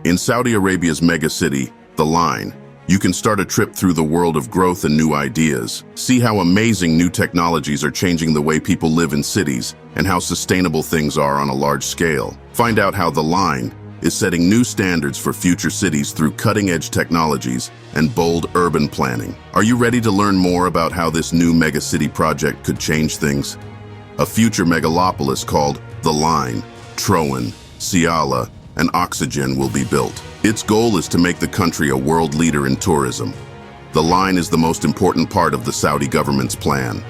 In Saudi Arabia's megacity, The Line, you can start a trip through the world of growth and new ideas. See how amazing new technologies are changing the way people live in cities and how sustainable things are on a large scale. Find out how The Line is setting new standards for future cities through cutting-edge technologies and bold urban planning. Are you ready to learn more about how this new megacity project could change things? A future megalopolis called The Line, Troan, Ciala, and Oxygen will be built. Its goal is to make the country a world leader in tourism. The Line is the most important part of the Saudi government's plan.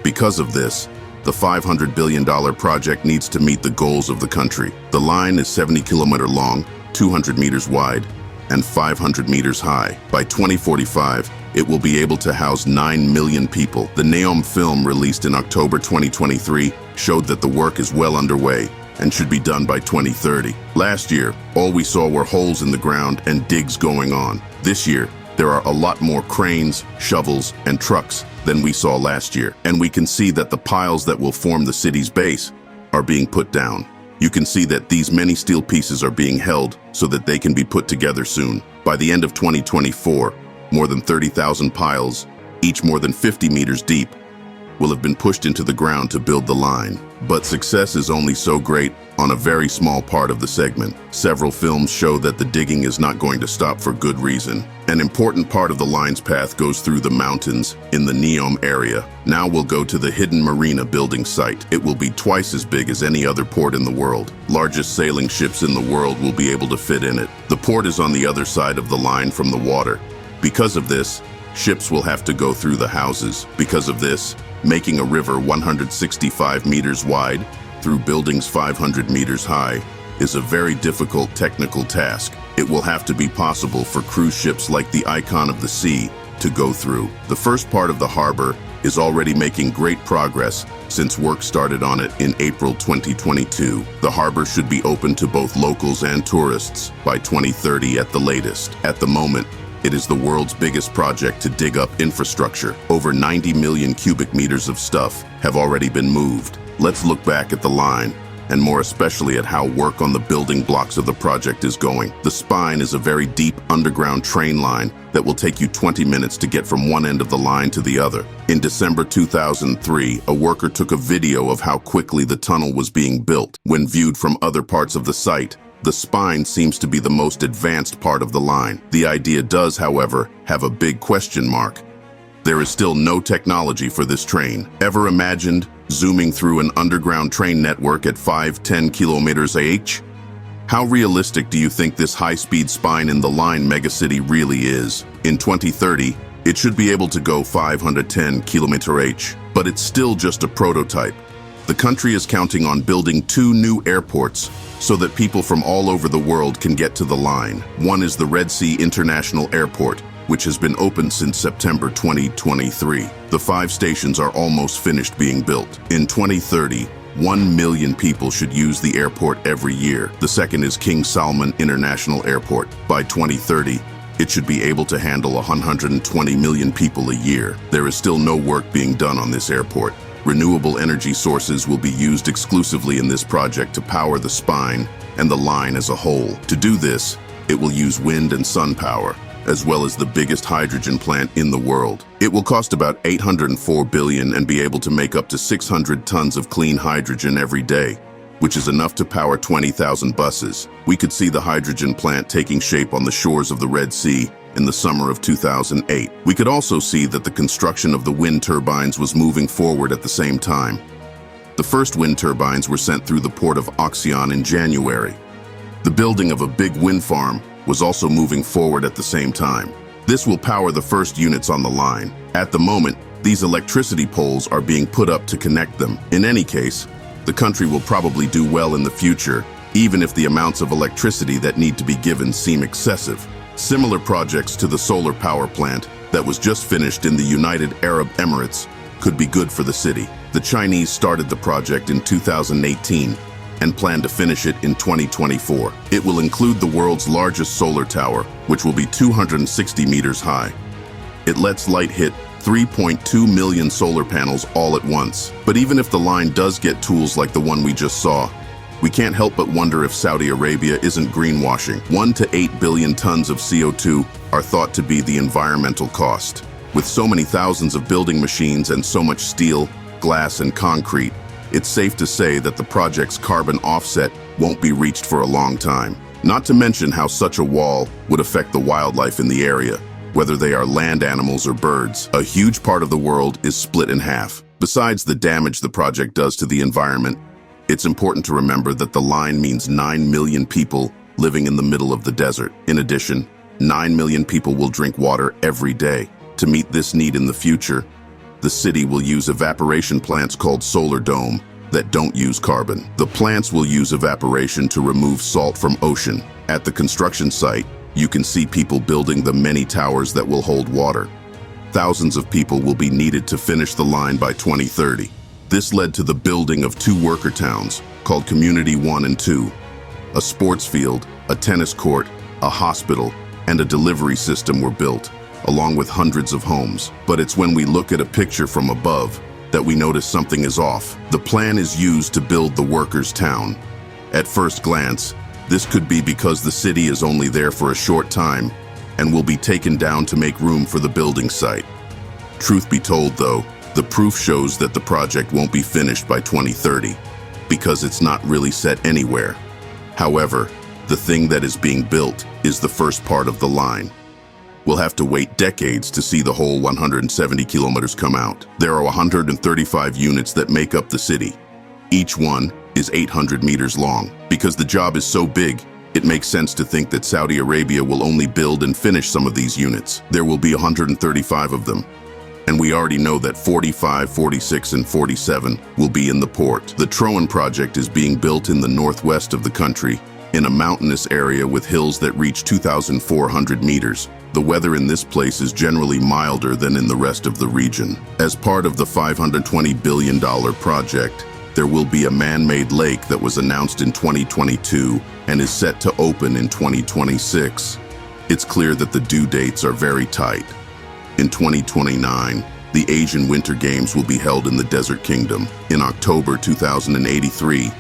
Because of this, the $500 billion project needs to meet the goals of the country. The line is 70-kilometer long, 200 meters wide, and 500 meters high. By 2045, it will be able to house 9 million people. The Neom film released in October 2023 showed that the work is well underway and should be done by 2030. Last year, all we saw were holes in the ground and digs going on. This year, there are a lot more cranes, shovels, and trucks than we saw last year. And we can see that the piles that will form the city's base are being put down. You can see that these many steel pieces are being held so that they can be put together soon. By the end of 2024, more than 30,000 piles, each more than 50 meters deep, will have been pushed into the ground to build the line. But success is only so great on a very small part of the segment. Several films show that the digging is not going to stop for good reason. An important part of the line's path goes through the mountains in the Neom area. Now we'll go to the hidden marina building site. It will be twice as big as any other port in the world. Largest sailing ships in the world will be able to fit in it. The port is on the other side of the line from the water. Because of this, ships will have to go through the houses. Because of this, making a river 165 meters wide through buildings 500 meters high is a very difficult technical task. It will have to be possible for cruise ships like the Icon of the Sea to go through. The first part of the harbor is already making great progress since work started on it in April 2022. The harbor should be open to both locals and tourists by 2030 at the latest. At the moment, it is the world's biggest project to dig up infrastructure. Over 90 million cubic meters of stuff have already been moved. Let's look back at the line, and more especially at how work on the building blocks of the project is going. The spine is a very deep underground train line that will take you 20 minutes to get from one end of the line to the other. In December 2003, a worker took a video of how quickly the tunnel was being built. When viewed from other parts of the site, the spine seems to be the most advanced part of the line. The idea does, however, have a big question mark. There is still no technology for this train. Ever imagined zooming through an underground train network at 5-10 kilometers h? How realistic do you think this high-speed spine in the line megacity really is? In 2030, it should be able to go 510 km/h, but it's still just a prototype. The country is counting on building 2 new airports so that people from all over the world can get to the line. One is the Red Sea International Airport, which has been open since September 2023. The 5 stations are almost finished being built. In 2030, 1 million people should use the airport every year. The second is King Salman International Airport. By 2030, it should be able to handle 120 million people a year. There is still no work being done on this airport. Renewable energy sources will be used exclusively in this project to power the spine and the line as a whole. To do this, it will use wind and sun power, as well as the biggest hydrogen plant in the world. It will cost about $804 billion and be able to make up to 600 tons of clean hydrogen every day, which is enough to power 20,000 buses. We could see the hydrogen plant taking shape on the shores of the Red Sea in the summer of 2008. We could also see that the construction of the wind turbines was moving forward at the same time. The first wind turbines were sent through the port of Oxygen in January. The building of a big wind farm was also moving forward at the same time. This will power the first units on the line. At the moment, these electricity poles are being put up to connect them. In any case, the country will probably do well in the future, even if the amounts of electricity that need to be given seem excessive. Similar projects to the solar power plant that was just finished in the United Arab Emirates could be good for the city. The Chinese started the project in 2018 and plan to finish it in 2024. It will include the world's largest solar tower, which will be 260 meters high. It lets light hit 3.2 million solar panels all at once. But even if the line does get tools like the one we just saw, We can't help but wonder if Saudi Arabia isn't greenwashing. 1 to 8 billion tons of CO2 are thought to be the environmental cost. With so many thousands of building machines and so much steel, glass, and concrete, it's safe to say that the project's carbon offset won't be reached for a long time. Not to mention how such a wall would affect the wildlife in the area, whether they are land animals or birds. A huge part of the world is split in half. Besides the damage the project does to the environment, it's important to remember that the line means 9 million people living in the middle of the desert. In addition, 9 million people will drink water every day. To meet this need in the future, the city will use evaporation plants called solar dome that don't use carbon. The plants will use evaporation to remove salt from ocean. At the construction site, you can see people building the many towers that will hold water. Thousands of people will be needed to finish the line by 2030. This led to the building of 2 worker towns called Community 1 and 2. A sports field, a tennis court, a hospital, and a delivery system were built, along with hundreds of homes. But it's when we look at a picture from above that we notice something is off. The plan is used to build the workers' town. At first glance, this could be because the city is only there for a short time and will be taken down to make room for the building site. Truth be told, though, the proof shows that the project won't be finished by 2030 because it's not really set anywhere. However, the thing that is being built is the first part of the line. We'll have to wait decades to see the whole 170 kilometers come out. There are 135 units that make up the city. Each one is 800 meters long. Because the job is so big, it makes sense to think that Saudi Arabia will only build and finish some of these units. There will be 135 of them. And we already know that 45, 46, and 47 will be in the port. The Troan project is being built in the northwest of the country, in a mountainous area with hills that reach 2,400 meters. The weather in this place is generally milder than in the rest of the region. As part of the $520 billion project, there will be a man-made lake that was announced in 2022 and is set to open in 2026. It's clear that the due dates are very tight. In 2029, the Asian Winter Games will be held in the Desert Kingdom. In October 2083,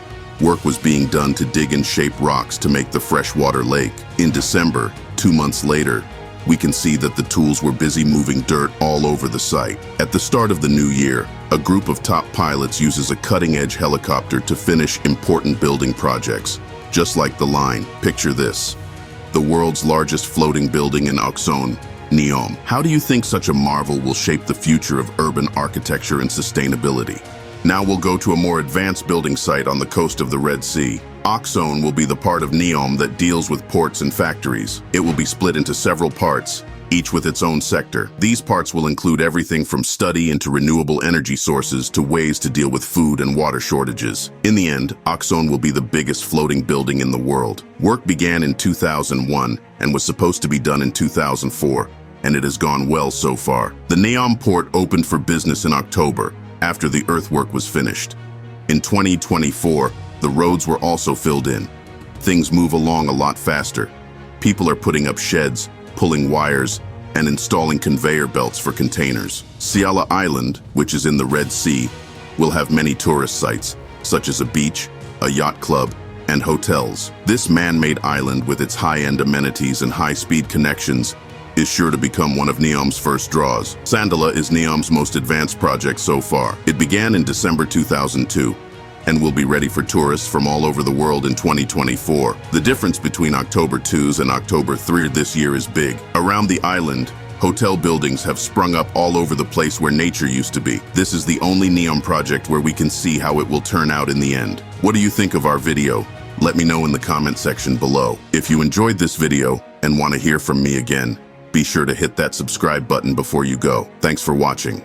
work was being done to dig and shape rocks to make the freshwater lake. In December, 2 months later, we can see that the tools were busy moving dirt all over the site. At the start of the new year, a group of top pilots uses a cutting-edge helicopter to finish important building projects. Just like the line, picture this: the world's largest floating building in Oxon, Neom. How do you think such a marvel will shape the future of urban architecture and sustainability? Now we'll go to a more advanced building site on the coast of the Red Sea. Oxon will be the part of Neom that deals with ports and factories. It will be split into several parts, each with its own sector. These parts will include everything from study into renewable energy sources to ways to deal with food and water shortages. In the end, Oxon will be the biggest floating building in the world. Work began in 2001 and was supposed to be done in 2004, and it has gone well so far. The Neom port opened for business in October, after the earthwork was finished. In 2024, the roads were also filled in. Things move along a lot faster. People are putting up sheds, pulling wires, and installing conveyor belts for containers. Siala Island, which is in the Red Sea, will have many tourist sites, such as a beach, a yacht club, and hotels. This man-made island with its high-end amenities and high-speed connections is sure to become one of Neom's first draws. Sandala is Neom's most advanced project so far. It began in December 2002 and will be ready for tourists from all over the world in 2024. The difference between October 2s and October 3 this year is big. Around the island, hotel buildings have sprung up all over the place where nature used to be. This is the only Neom project where we can see how it will turn out in the end. What do you think of our video? Let me know in the comment section below. If you enjoyed this video and want to hear from me again, be sure to hit that subscribe button before you go. Thanks for watching.